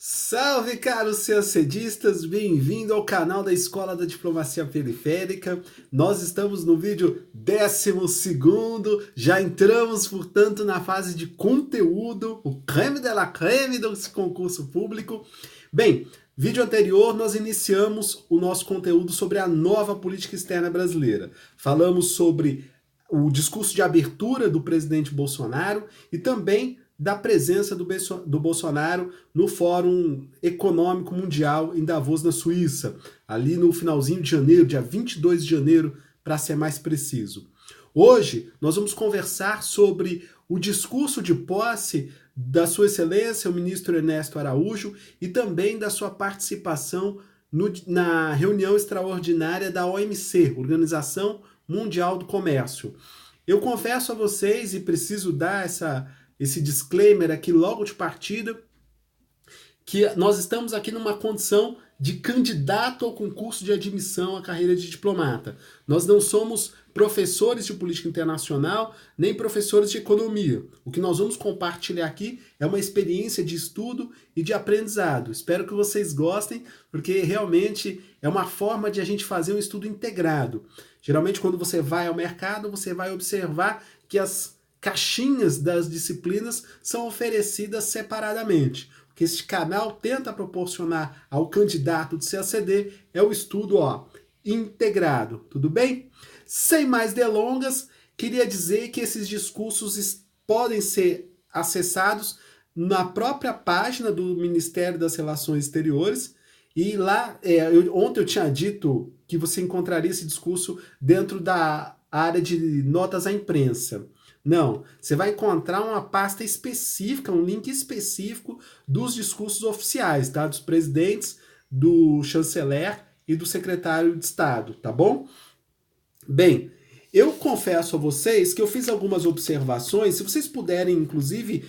Salve, caros ciancedistas! Bem-vindo ao canal da Escola da Diplomacia Periférica. Nós estamos no vídeo 12º, já entramos, portanto, na fase de conteúdo, o creme de la creme desse concurso público. Bem, vídeo anterior nós iniciamos o nosso conteúdo sobre a nova política externa brasileira. Falamos sobre o discurso de abertura do presidente Bolsonaro e também da presença do Bolsonaro no Fórum Econômico Mundial em Davos, na Suíça, ali no finalzinho de janeiro, dia 22 de janeiro, para ser mais preciso. Hoje nós vamos conversar sobre o discurso de posse da Sua Excelência, o ministro Ernesto Araújo, e também da sua participação na reunião extraordinária da OMC, Organização Mundial do Comércio. Eu confesso a vocês, e preciso dar esse disclaimer aqui logo de partida, que nós estamos aqui numa condição de candidato ao concurso de admissão à carreira de diplomata. Nós não somos professores de política internacional, nem professores de economia. O que nós vamos compartilhar aqui é uma experiência de estudo e de aprendizado. Espero que vocês gostem, porque realmente é uma forma de a gente fazer um estudo integrado. Geralmente, quando você vai ao mercado, você vai observar que as caixinhas das disciplinas são oferecidas separadamente. O que este canal tenta proporcionar ao candidato de CACD é o estudo integrado, tudo bem? Sem mais delongas, queria dizer que esses discursos podem ser acessados na própria página do Ministério das Relações Exteriores, e lá, ontem eu tinha dito que você encontraria esse discurso dentro da área de notas à imprensa. Não, você vai encontrar uma pasta específica, um link específico dos discursos oficiais, tá? Dos presidentes, do chanceler e do secretário de Estado, tá bom? Bem, eu confesso a vocês que eu fiz algumas observações. Se vocês puderem, inclusive,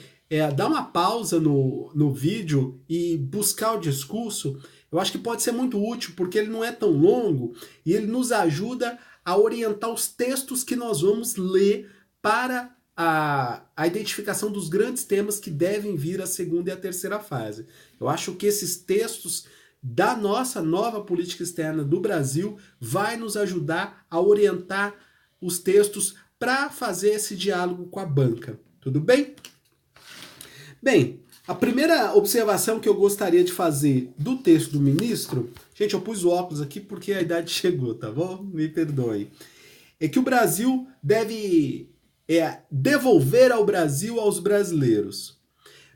dar uma pausa no vídeo e buscar o discurso, eu acho que pode ser muito útil, porque ele não é tão longo e ele nos ajuda a orientar os textos que nós vamos ler para a identificação dos grandes temas que devem vir a segunda e a terceira fase. Eu acho que esses textos da nossa nova política externa do Brasil vai nos ajudar a orientar os textos para fazer esse diálogo com a banca. Tudo bem? Bem, a primeira observação que eu gostaria de fazer do texto do ministro, gente, eu pus o óculos aqui porque a idade chegou, tá bom? Me perdoem. É que o Brasil deve devolver ao Brasil aos brasileiros.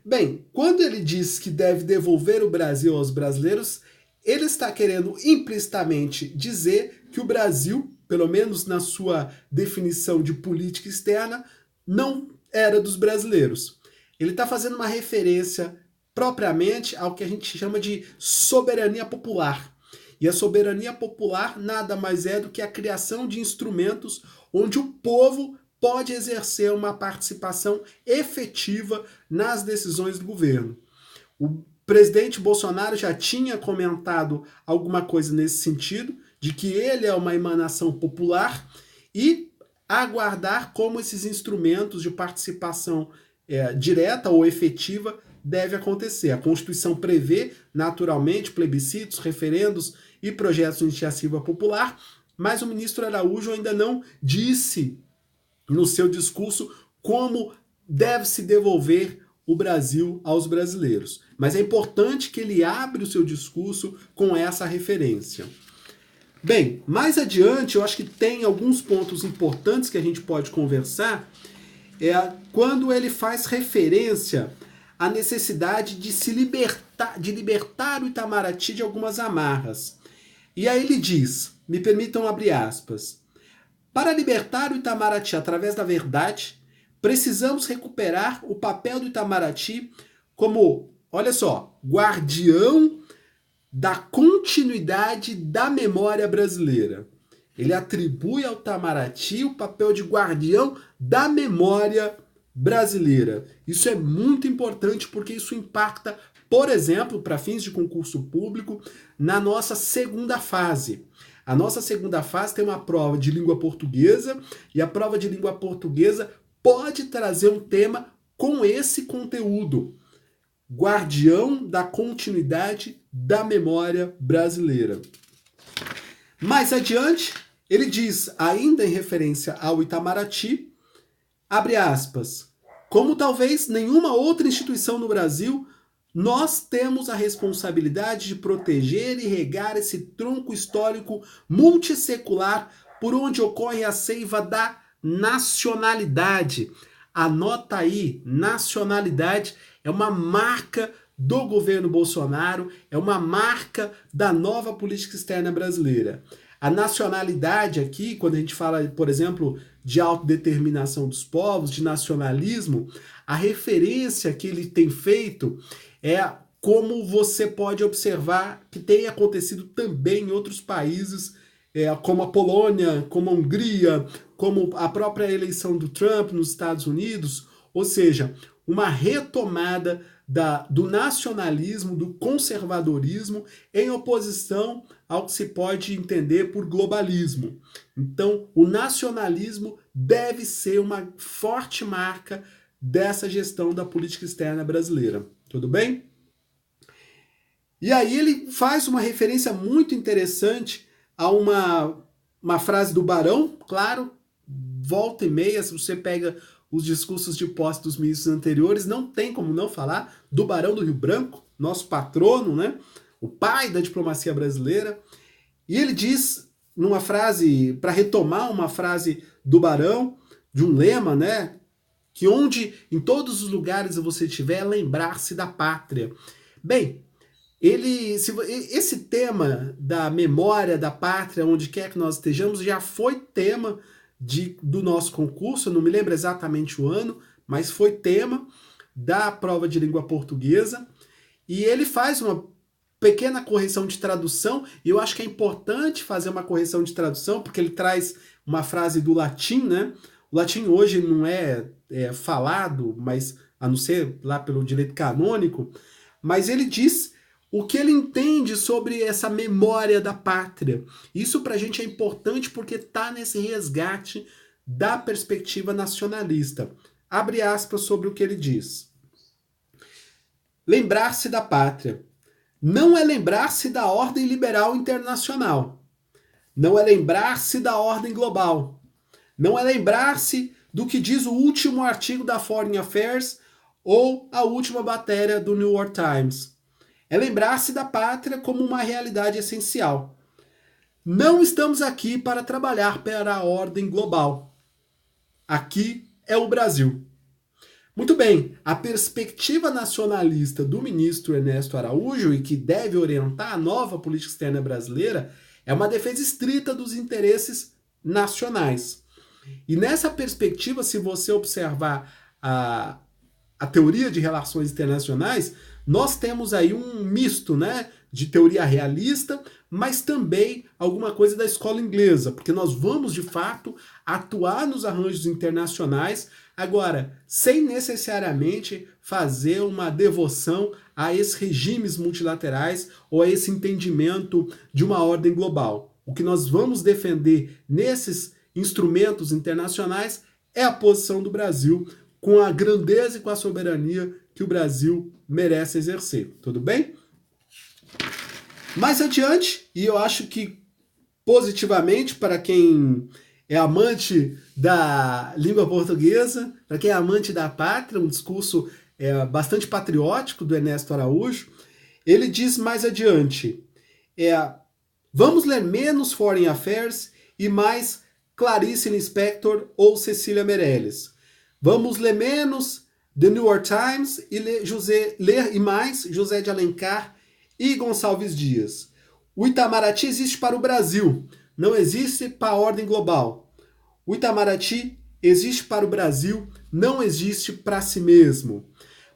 Bem, quando ele diz que deve devolver o Brasil aos brasileiros, ele está querendo implicitamente dizer que o Brasil, pelo menos na sua definição de política externa, não era dos brasileiros. Ele está fazendo uma referência propriamente ao que a gente chama de soberania popular. E a soberania popular nada mais é do que a criação de instrumentos onde o povo pode exercer uma participação efetiva nas decisões do governo. O presidente Bolsonaro já tinha comentado alguma coisa nesse sentido, de que ele é uma emanação popular, e aguardar como esses instrumentos de participação direta ou efetiva deve acontecer. A Constituição prevê, naturalmente, plebiscitos, referendos e projetos de iniciativa popular, mas o ministro Araújo ainda não disse no seu discurso como deve se devolver o Brasil aos brasileiros. Mas é importante que ele abra o seu discurso com essa referência. Bem, mais adiante eu acho que tem alguns pontos importantes que a gente pode conversar, quando ele faz referência à necessidade de libertar o Itamaraty de algumas amarras. E aí ele diz, me permitam abrir aspas: para libertar o Itamaraty através da verdade, precisamos recuperar o papel do Itamaraty como, olha só, guardião da continuidade da memória brasileira. Ele atribui ao Itamaraty o papel de guardião da memória brasileira. Isso é muito importante porque isso impacta, por exemplo, para fins de concurso público, na nossa segunda fase. A nossa segunda fase tem uma prova de língua portuguesa, e a prova de língua portuguesa pode trazer um tema com esse conteúdo. guardião da continuidade da memória brasileira. Mais adiante, ele diz, ainda em referência ao Itamaraty, abre aspas, como talvez nenhuma outra instituição no Brasil, nós temos a responsabilidade de proteger e regar esse tronco histórico multissecular por onde ocorre a seiva da nacionalidade. Anota aí, nacionalidade é uma marca do governo Bolsonaro, é uma marca da nova política externa brasileira. A nacionalidade aqui, quando a gente fala, por exemplo, de autodeterminação dos povos, de nacionalismo, a referência que ele tem feito é como você pode observar que tem acontecido também em outros países, como a Polônia, como a Hungria, como a própria eleição do Trump nos Estados Unidos, ou seja, uma retomada do nacionalismo, do conservadorismo, em oposição ao que se pode entender por globalismo. Então, o nacionalismo deve ser uma forte marca dessa gestão da política externa brasileira. Tudo bem? E aí ele faz uma referência muito interessante a uma frase do Barão, claro, volta e meia, se você pega os discursos de posse dos ministros anteriores, não tem como não falar do Barão do Rio Branco, nosso patrono, né? O pai da diplomacia brasileira. E ele diz, numa frase, para retomar uma frase do Barão, de um lema, né? Que onde, em todos os lugares você estiver, lembrar-se da pátria. Bem, esse tema da memória da pátria, onde quer que nós estejamos, já foi tema do nosso concurso, eu não me lembro exatamente o ano, mas foi tema da prova de língua portuguesa, e ele faz uma pequena correção de tradução, e eu acho que é importante fazer uma correção de tradução, porque ele traz uma frase do latim, né? O latim hoje não é falado, mas a não ser lá pelo direito canônico, mas ele diz o que ele entende sobre essa memória da pátria. Isso para a gente é importante porque está nesse resgate da perspectiva nacionalista. Abre aspas sobre o que ele diz. Lembrar-se da pátria não é lembrar-se da ordem liberal internacional. Não é lembrar-se da ordem global. Não é lembrar-se do que diz o último artigo da Foreign Affairs ou a última matéria do New York Times. É lembrar-se da pátria como uma realidade essencial. Não estamos aqui para trabalhar para a ordem global. Aqui é o Brasil. Muito bem, a perspectiva nacionalista do ministro Ernesto Araújo, e que deve orientar a nova política externa brasileira, é uma defesa estrita dos interesses nacionais. E nessa perspectiva, se você observar a teoria de relações internacionais, nós temos aí um misto, né, de teoria realista, mas também alguma coisa da escola inglesa, porque nós vamos, de fato, atuar nos arranjos internacionais, agora, sem necessariamente fazer uma devoção a esses regimes multilaterais ou a esse entendimento de uma ordem global. O que nós vamos defender nesses instrumentos internacionais é a posição do Brasil, com a grandeza e com a soberania que o Brasil merece exercer. Tudo bem? Mais adiante, e eu acho que positivamente para quem é amante da língua portuguesa, para quem é amante da pátria, um discurso bastante patriótico do Ernesto Araújo, ele diz mais adiante, vamos ler menos Foreign Affairs e mais Clarice Lispector ou Cecília Meirelles. Vamos ler menos The New York Times e ler mais José de Alencar e Gonçalves Dias. O Itamaraty existe para o Brasil, não existe para a ordem global. O Itamaraty existe para o Brasil, não existe para si mesmo.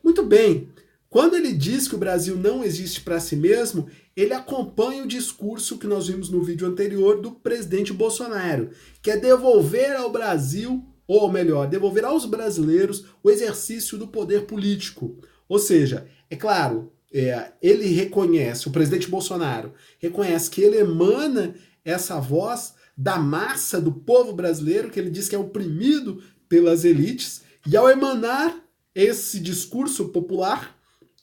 Muito bem, quando ele diz que o Brasil não existe para si mesmo, ele acompanha o discurso que nós vimos no vídeo anterior do presidente Bolsonaro, que é devolver ao Brasil, ou melhor, devolver aos brasileiros o exercício do poder político. Ou seja, é claro, ele reconhece, o presidente Bolsonaro reconhece que ele emana essa voz da massa do povo brasileiro, que ele diz que é oprimido pelas elites, e ao emanar esse discurso popular,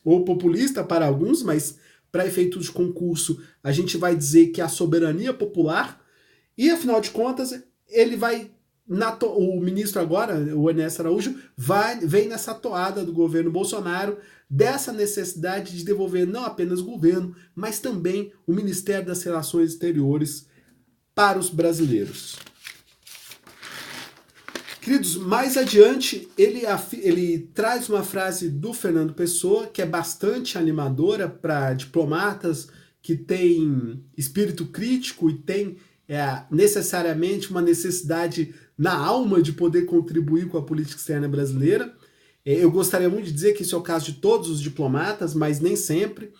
ou populista para alguns, mas para efeitos de concurso a gente vai dizer que é a soberania popular, e afinal de contas ele vai, o ministro agora, o Ernesto Araújo, vem nessa toada do governo Bolsonaro, dessa necessidade de devolver não apenas o governo, mas também o Ministério das Relações Exteriores para os brasileiros. Queridos, mais adiante ele traz uma frase do Fernando Pessoa que é bastante animadora para diplomatas que têm espírito crítico e têm necessariamente uma necessidade na alma de poder contribuir com a política externa brasileira. Eu gostaria muito de dizer que isso é o caso de todos os diplomatas, mas nem sempre.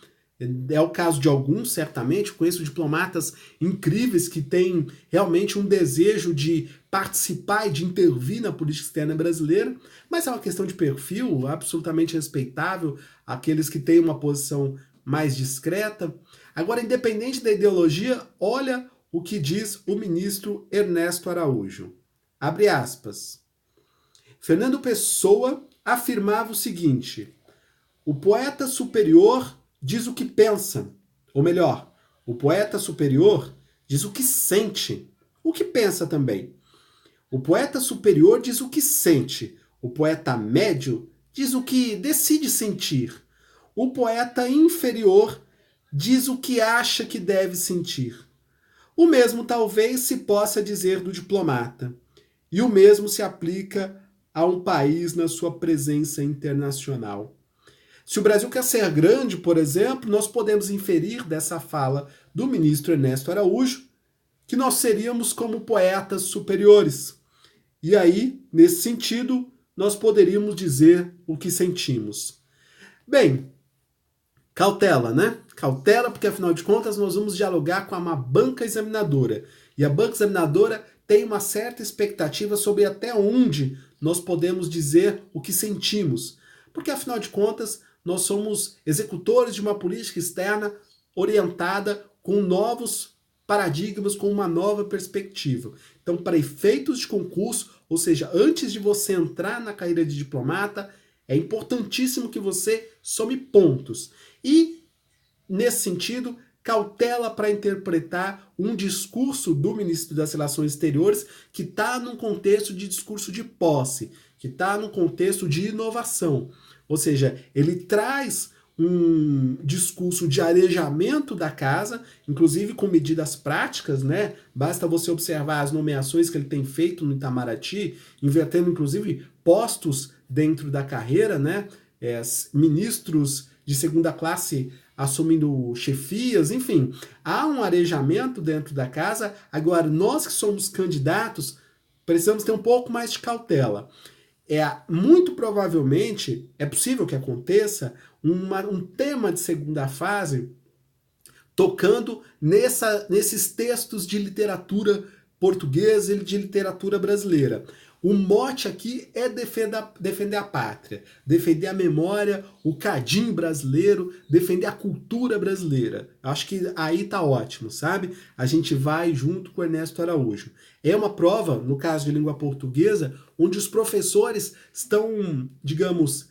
É o caso de alguns, certamente. Eu conheço diplomatas incríveis que têm realmente um desejo de participar e de intervir na política externa brasileira, mas é uma questão de perfil absolutamente respeitável, aqueles que têm uma posição mais discreta. Agora, independente da ideologia, olha o que diz o ministro Ernesto Araújo. Abre aspas. Fernando Pessoa afirmava o seguinte: o poeta superior diz o que pensa, ou melhor, o poeta superior diz o que sente, o que pensa também. O poeta superior diz o que sente, o poeta médio diz o que decide sentir, o poeta inferior diz o que acha que deve sentir. O mesmo talvez se possa dizer do diplomata, e o mesmo se aplica a um país na sua presença internacional. Se o Brasil quer ser grande, por exemplo, nós podemos inferir dessa fala do ministro Ernesto Araújo que nós seríamos como poetas superiores. E aí, nesse sentido, nós poderíamos dizer o que sentimos. Bem, cautela, né? Cautela, porque afinal de contas nós vamos dialogar com uma banca examinadora. E a banca examinadora tem uma certa expectativa sobre até onde nós podemos dizer o que sentimos. Porque afinal de contas, nós somos executores de uma política externa orientada com novos paradigmas, com uma nova perspectiva. Então, para efeitos de concurso, ou seja, antes de você entrar na carreira de diplomata, é importantíssimo que você some pontos. E, nesse sentido, cautela para interpretar um discurso do ministro das Relações Exteriores que está num contexto de discurso de posse, que está num contexto de inovação. Ou seja, ele traz um discurso de arejamento da casa, inclusive com medidas práticas, né? Basta você observar as nomeações que ele tem feito no Itamaraty, invertendo inclusive postos dentro da carreira, né? Ministros de segunda classe assumindo chefias, enfim, há um arejamento dentro da casa. Agora, nós que somos candidatos, precisamos ter um pouco mais de cautela. Muito provavelmente, é possível que aconteça um tema de segunda fase tocando nesses textos de literatura portuguesa e de literatura brasileira. O mote aqui é defender a pátria, defender a memória, o cadinho brasileiro, defender a cultura brasileira. Acho que aí tá ótimo, sabe? A gente vai junto com o Ernesto Araújo. É uma prova, no caso de língua portuguesa, onde os professores estão, digamos,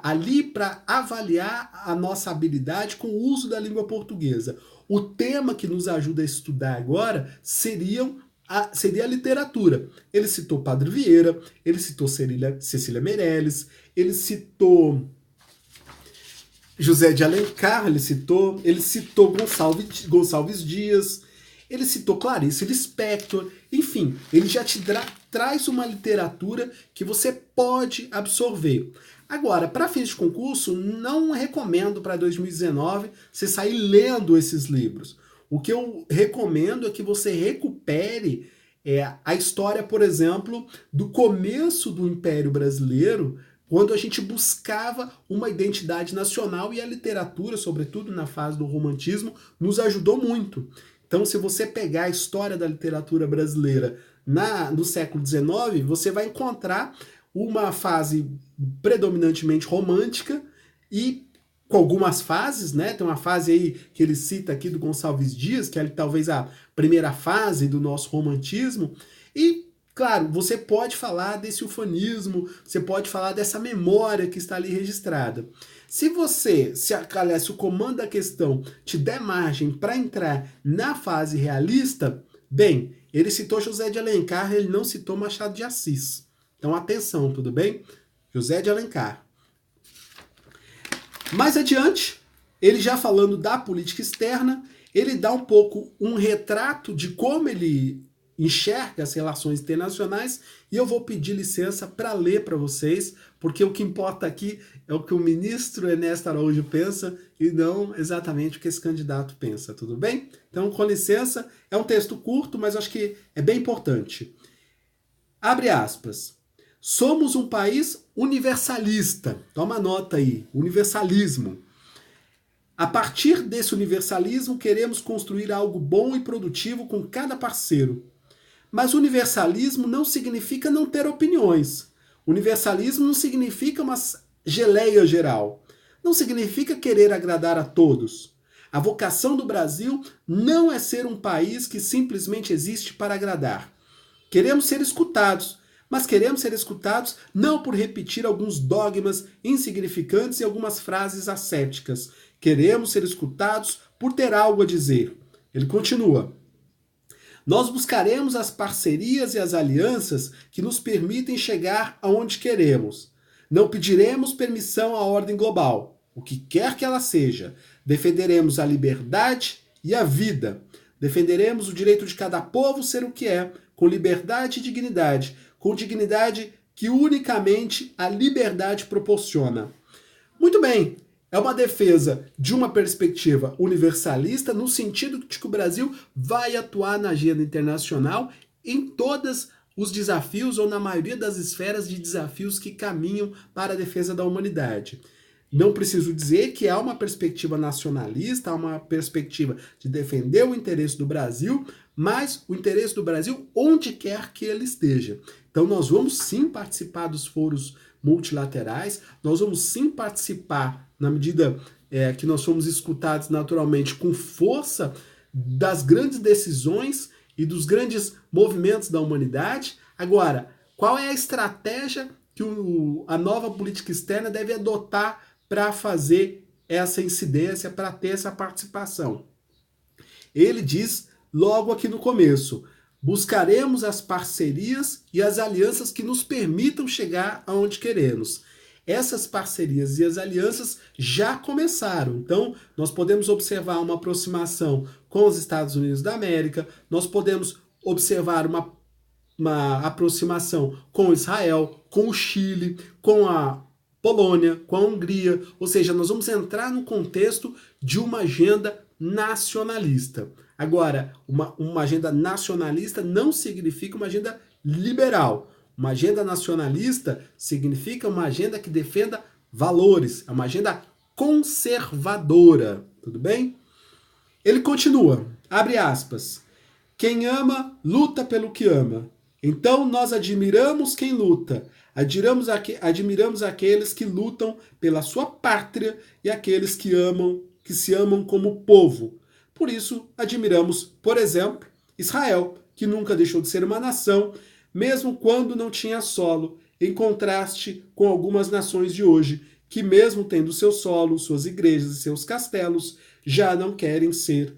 ali para avaliar a nossa habilidade com o uso da língua portuguesa. O tema que nos ajuda a estudar agora seria a literatura. Ele citou Padre Vieira, ele citou Cecília Meirelles, ele citou José de Alencar, ele citou Gonçalves Dias, ele citou Clarice Lispector, enfim, ele já te traz uma literatura que você pode absorver. Agora, para fins de concurso, não recomendo para 2019 você sair lendo esses livros. O que eu recomendo é que você recupere a história, por exemplo, do começo do Império Brasileiro, quando a gente buscava uma identidade nacional, e a literatura, sobretudo na fase do romantismo, nos ajudou muito. Então, se você pegar a história da literatura brasileira no século XIX, você vai encontrar uma fase predominantemente romântica e com algumas fases, né? Tem uma fase aí que ele cita aqui do Gonçalves Dias, que é talvez a primeira fase do nosso romantismo. E, claro, você pode falar desse ufanismo, você pode falar dessa memória que está ali registrada. Aliás, se o comando da questão te der margem para entrar na fase realista, bem, ele citou José de Alencar, ele não citou Machado de Assis. Então atenção, tudo bem? José de Alencar. Mais adiante, ele já falando da política externa, ele dá um pouco um retrato de como ele enxerga as relações internacionais, e eu vou pedir licença para ler para vocês, porque o que importa aqui é o que o ministro Ernesto Araújo pensa e não exatamente o que esse candidato pensa, tudo bem? Então, com licença, é um texto curto, mas acho que é bem importante. Abre aspas. Somos um país universalista. Toma nota aí, universalismo. A partir desse universalismo, queremos construir algo bom e produtivo com cada parceiro. Mas universalismo não significa não ter opiniões. Universalismo não significa uma geleia geral. Não significa querer agradar a todos. A vocação do Brasil não é ser um país que simplesmente existe para agradar. Queremos ser escutados, mas queremos ser escutados não por repetir alguns dogmas insignificantes e algumas frases ascéticas. Queremos ser escutados por ter algo a dizer. Ele continua. Nós buscaremos as parcerias e as alianças que nos permitem chegar aonde queremos. Não pediremos permissão à ordem global, o que quer que ela seja. Defenderemos a liberdade e a vida. Defenderemos o direito de cada povo ser o que é, com liberdade e dignidade, com dignidade que unicamente a liberdade proporciona. Muito bem. É uma defesa de uma perspectiva universalista, no sentido de que o Brasil vai atuar na agenda internacional em todos os desafios, ou na maioria das esferas de desafios que caminham para a defesa da humanidade. Não preciso dizer que há uma perspectiva nacionalista, há uma perspectiva de defender o interesse do Brasil, mas o interesse do Brasil onde quer que ele esteja. Então nós vamos sim participar dos foros multilaterais, nós vamos sim participar, na medida que nós fomos escutados naturalmente com força, das grandes decisões e dos grandes movimentos da humanidade. Agora, qual é a estratégia que a nova política externa deve adotar para fazer essa incidência, para ter essa participação? Ele diz logo aqui no começo: buscaremos as parcerias e as alianças que nos permitam chegar aonde queremos. Essas parcerias e as alianças já começaram. Então, nós podemos observar uma aproximação com os Estados Unidos da América, nós podemos observar uma aproximação com Israel, com o Chile, com a Polônia, com a Hungria. Ou seja, nós vamos entrar no contexto de uma agenda nacionalista. Agora, uma agenda nacionalista não significa uma agenda liberal. Uma agenda nacionalista significa uma agenda que defenda valores, é uma agenda conservadora, tudo bem? Ele continua, abre aspas, quem ama, luta pelo que ama. Então nós admiramos quem luta, admiramos aqueles que lutam pela sua pátria e aqueles que se amam como povo. Por isso, admiramos, por exemplo, Israel, que nunca deixou de ser uma nação, mesmo quando não tinha solo, em contraste com algumas nações de hoje, que mesmo tendo seu solo, suas igrejas e seus castelos, já não querem ser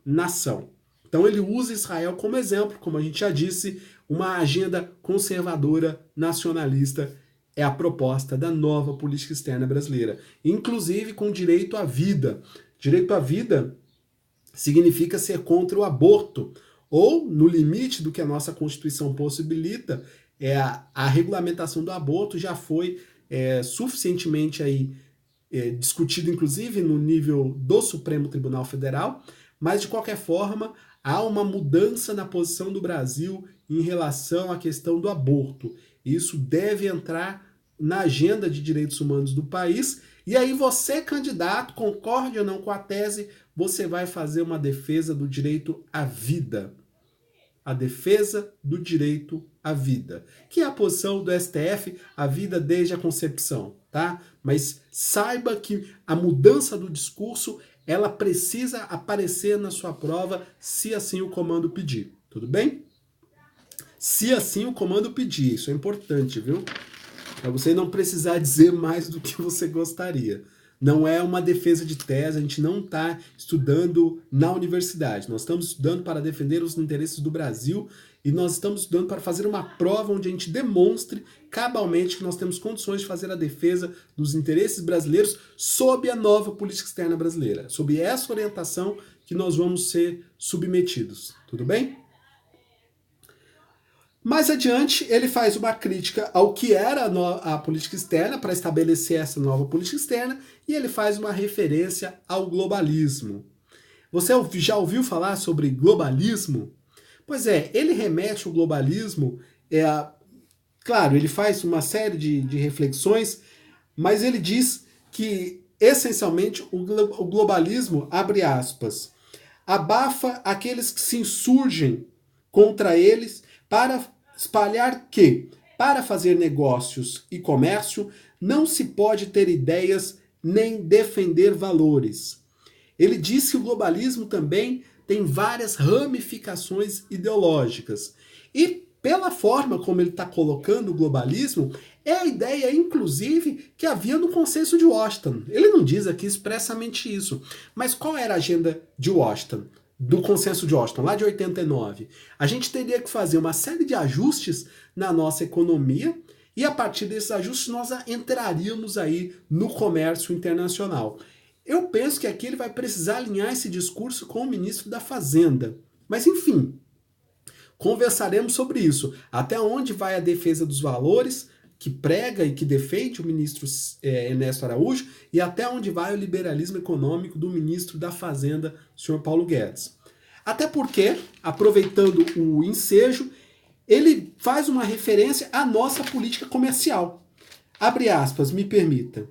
nação. Então ele usa Israel como exemplo, como a gente já disse, uma agenda conservadora, nacionalista, é a proposta da nova política externa brasileira, inclusive com direito à vida. Direito à vida significa ser contra o aborto, ou, no limite do que a nossa Constituição possibilita, a regulamentação do aborto já foi suficientemente discutido, inclusive, no nível do Supremo Tribunal Federal, mas, de qualquer forma, há uma mudança na posição do Brasil em relação à questão do aborto. Isso deve entrar na agenda de direitos humanos do país, e aí você, candidato, concorde ou não com a tese, você vai fazer uma defesa do direito à vida. A defesa do direito à vida, que é a posição do STF, a vida desde a concepção, tá? Mas saiba que a mudança do discurso, ela precisa aparecer na sua prova, se assim o comando pedir, tudo bem? Se assim o comando pedir, isso é importante, viu? Para você não precisar dizer mais do que você gostaria. Não é uma defesa de tese, a gente não está estudando na universidade. Nós estamos estudando para defender os interesses do Brasil e nós estamos estudando para fazer uma prova onde a gente demonstre cabalmente que nós temos condições de fazer a defesa dos interesses brasileiros sob a nova política externa brasileira, sob essa orientação que nós vamos ser submetidos. Tudo bem? Mais adiante, ele faz uma crítica ao que era a política externa para estabelecer essa nova política externa e ele faz uma referência ao globalismo. Você já ouviu falar sobre globalismo? Pois é, ele remete o globalismo, claro, ele faz uma série de reflexões, mas ele diz que, essencialmente, o globalismo, abre aspas, abafa aqueles que se insurgem contra eles para espalhar que, para fazer negócios e comércio, não se pode ter ideias nem defender valores. Ele diz que o globalismo também tem várias ramificações ideológicas. E pela forma como ele está colocando o globalismo, é a ideia, inclusive, que havia no Consenso de Washington. Ele não diz aqui expressamente isso. Mas qual era a agenda de Washington? Do Consenso de Washington, lá de 89. A gente teria que fazer uma série de ajustes na nossa economia e a partir desses ajustes nós entraríamos aí no comércio internacional. Eu penso que aqui ele vai precisar alinhar esse discurso com o ministro da Fazenda. Mas enfim, conversaremos sobre isso. Até onde vai a defesa dos valores que prega e que defende o ministro Ernesto Araújo e até onde vai o liberalismo econômico do ministro da Fazenda, senhor Paulo Guedes. Até porque, aproveitando o ensejo, ele faz uma referência à nossa política comercial. Abre aspas, me permita.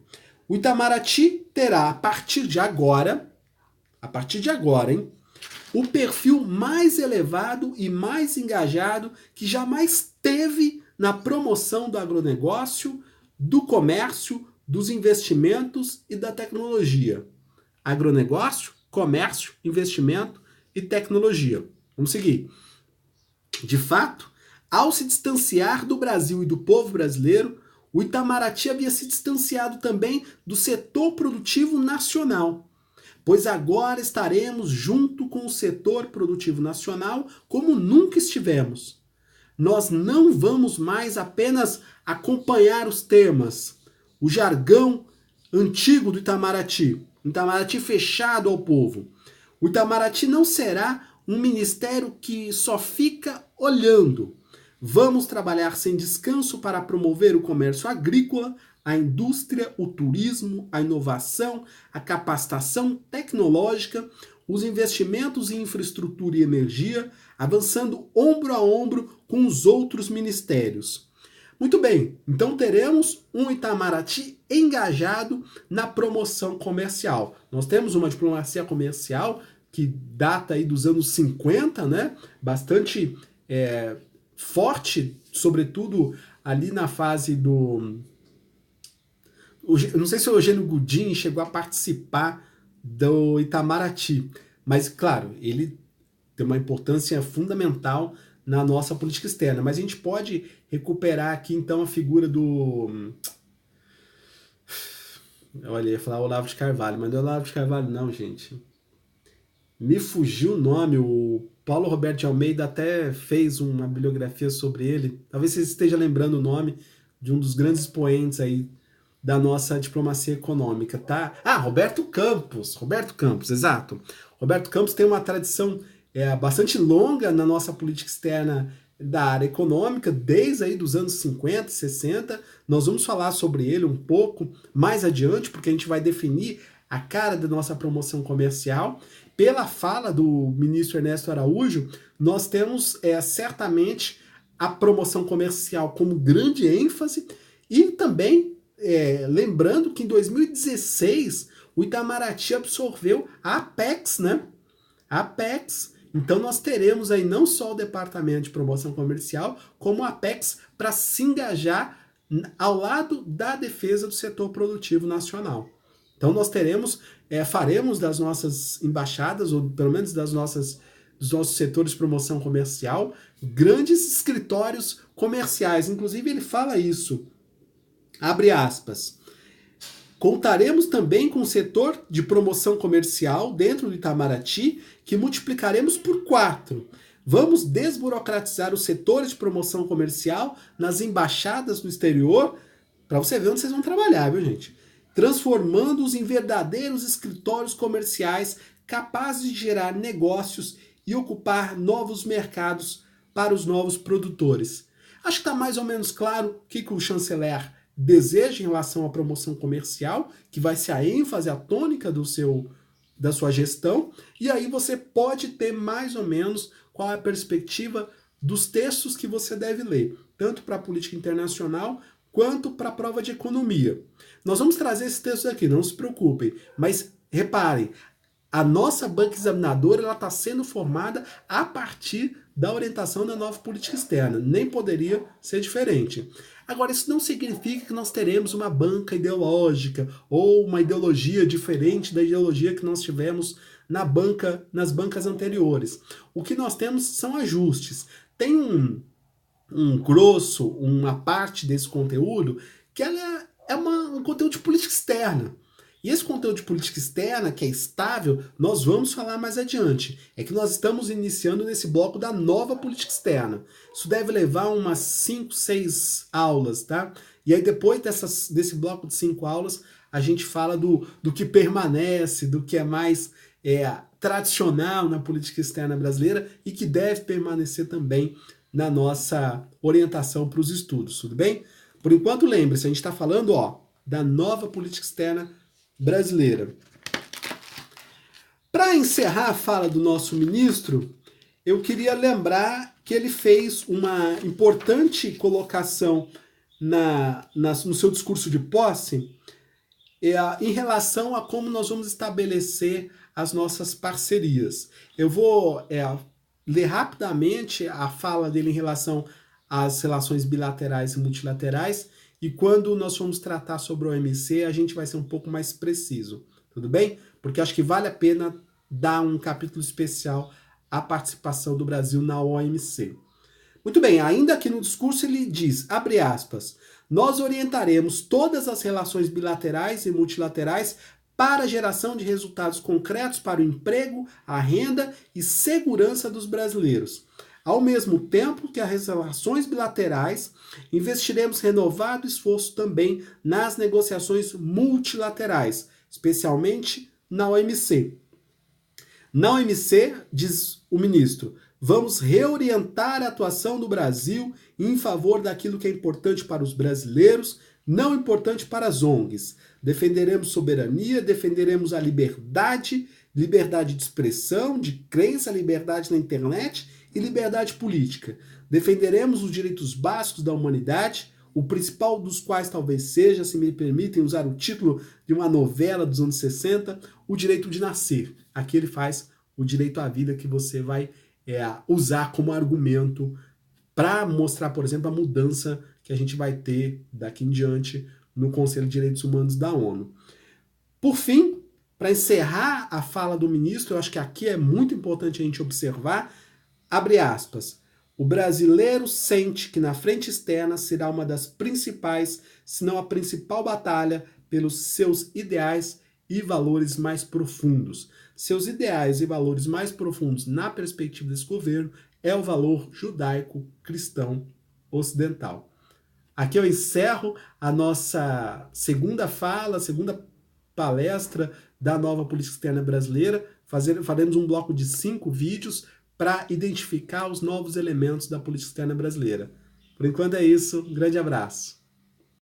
O Itamaraty terá, a partir de agora, hein, o perfil mais elevado e mais engajado que jamais teve na promoção do agronegócio, do comércio, dos investimentos e da tecnologia. Agronegócio, comércio, investimento e tecnologia. Vamos seguir. De fato, ao se distanciar do Brasil e do povo brasileiro, o Itamaraty havia se distanciado também do setor produtivo nacional, pois agora estaremos junto com o setor produtivo nacional como nunca estivemos. Nós não vamos mais apenas acompanhar os temas, o jargão antigo do Itamaraty, Itamaraty fechado ao povo. O Itamaraty não será um ministério que só fica olhando. Vamos trabalhar sem descanso para promover o comércio agrícola, a indústria, o turismo, a inovação, a capacitação tecnológica, os investimentos em infraestrutura e energia, avançando ombro a ombro com os outros ministérios. Muito bem, então teremos um Itamaraty engajado na promoção comercial. Nós temos uma diplomacia comercial que data aí dos anos 50, né? Bastante forte, sobretudo ali na fase do... Eu não sei se o Eugênio Goudin chegou a participar do Itamaraty, mas, claro, ele tem uma importância fundamental na nossa política externa. Mas a gente pode recuperar aqui, então, a figura do... Olha, eu ia falar Olavo de Carvalho, mas não é Olavo de Carvalho não, gente. Me fugiu o nome, o Paulo Roberto de Almeida até fez uma bibliografia sobre ele. Talvez você esteja lembrando o nome de um dos grandes expoentes aí da nossa diplomacia econômica, tá? Ah, Roberto Campos, exato. Roberto Campos tem uma tradição bastante longa na nossa política externa da área econômica, desde aí dos anos 50, 60. Nós vamos falar sobre ele um pouco mais adiante, porque a gente vai definir a cara da nossa promoção comercial. Pela fala do ministro Ernesto Araújo, nós temos certamente a promoção comercial como grande ênfase e também lembrando que em 2016 o Itamaraty absorveu a Apex, né? A Apex. Então nós teremos aí não só o Departamento de Promoção Comercial, como a Apex para se engajar ao lado da defesa do setor produtivo nacional. Então nós teremos, faremos das nossas embaixadas, ou pelo menos dos nossos setores de promoção comercial, grandes escritórios comerciais. Inclusive ele fala isso, abre aspas, Contaremos também com o setor de promoção comercial dentro do Itamaraty, que multiplicaremos por 4. Vamos desburocratizar os setores de promoção comercial nas embaixadas do exterior, para você ver onde vocês vão trabalhar, viu, gente? Transformando-os em verdadeiros escritórios comerciais capazes de gerar negócios e ocupar novos mercados para os novos produtores. Acho que está mais ou menos claro o que o chanceler deseja em relação à promoção comercial, que vai ser a ênfase, a tônica da sua gestão, e aí você pode ter mais ou menos qual é a perspectiva dos textos que você deve ler, tanto para a política internacional quanto para a prova de economia. Nós vamos trazer esses textos aqui, não se preocupem, mas reparem, a nossa banca examinadora está sendo formada a partir da orientação da nova política externa. Nem poderia ser diferente. Agora, isso não significa que nós teremos uma banca ideológica ou uma ideologia diferente da ideologia que nós tivemos nas bancas anteriores. O que nós temos são ajustes. Tem um grosso, uma parte desse conteúdo que ela é um conteúdo de política externa. E esse conteúdo de política externa, que é estável, nós vamos falar mais adiante. É que nós estamos iniciando nesse bloco da nova política externa. Isso deve levar umas 5, 6 aulas, tá? E aí depois desse bloco de 5 aulas, a gente fala do que permanece, do que é mais tradicional na política externa brasileira e que deve permanecer também na nossa orientação para os estudos, tudo bem? Por enquanto, lembre-se, a gente está falando da nova política externa brasileira. Para encerrar a fala do nosso ministro, eu queria lembrar que ele fez uma importante colocação no seu discurso de posse em relação a como nós vamos estabelecer as nossas parcerias. Eu vou ler rapidamente a fala dele em relação às relações bilaterais e multilaterais, e quando nós formos tratar sobre o OMC, a gente vai ser um pouco mais preciso, tudo bem? Porque acho que vale a pena dar um capítulo especial à participação do Brasil na OMC. Muito bem, ainda aqui no discurso ele diz, abre aspas, nós orientaremos todas as relações bilaterais e multilaterais para a geração de resultados concretos para o emprego, a renda e segurança dos brasileiros. Ao mesmo tempo que as relações bilaterais, investiremos renovado esforço também nas negociações multilaterais, especialmente na OMC. Na OMC, diz o ministro, vamos reorientar a atuação do Brasil em favor daquilo que é importante para os brasileiros, não importante para as ONGs. Defenderemos soberania, defenderemos a liberdade de expressão, de crença, liberdade na internet e liberdade política. Defenderemos os direitos básicos da humanidade, o principal dos quais talvez seja, se me permitem usar o título de uma novela dos anos 60, o direito de nascer. Aqui ele faz o direito à vida que você vai usar como argumento para mostrar, por exemplo, a mudança que a gente vai ter daqui em diante no Conselho de Direitos Humanos da ONU. Por fim, para encerrar a fala do ministro, eu acho que aqui é muito importante a gente observar, abre aspas, o brasileiro sente que na frente externa será uma das principais, se não a principal batalha pelos seus ideais e valores mais profundos. Seus ideais e valores mais profundos na perspectiva desse governo é o valor judaico-cristão ocidental. Aqui eu encerro a nossa segunda fala, segunda palestra da nova política externa brasileira. Faremos um bloco de 5 vídeos para identificar os novos elementos da política externa brasileira. Por enquanto é isso, um grande abraço.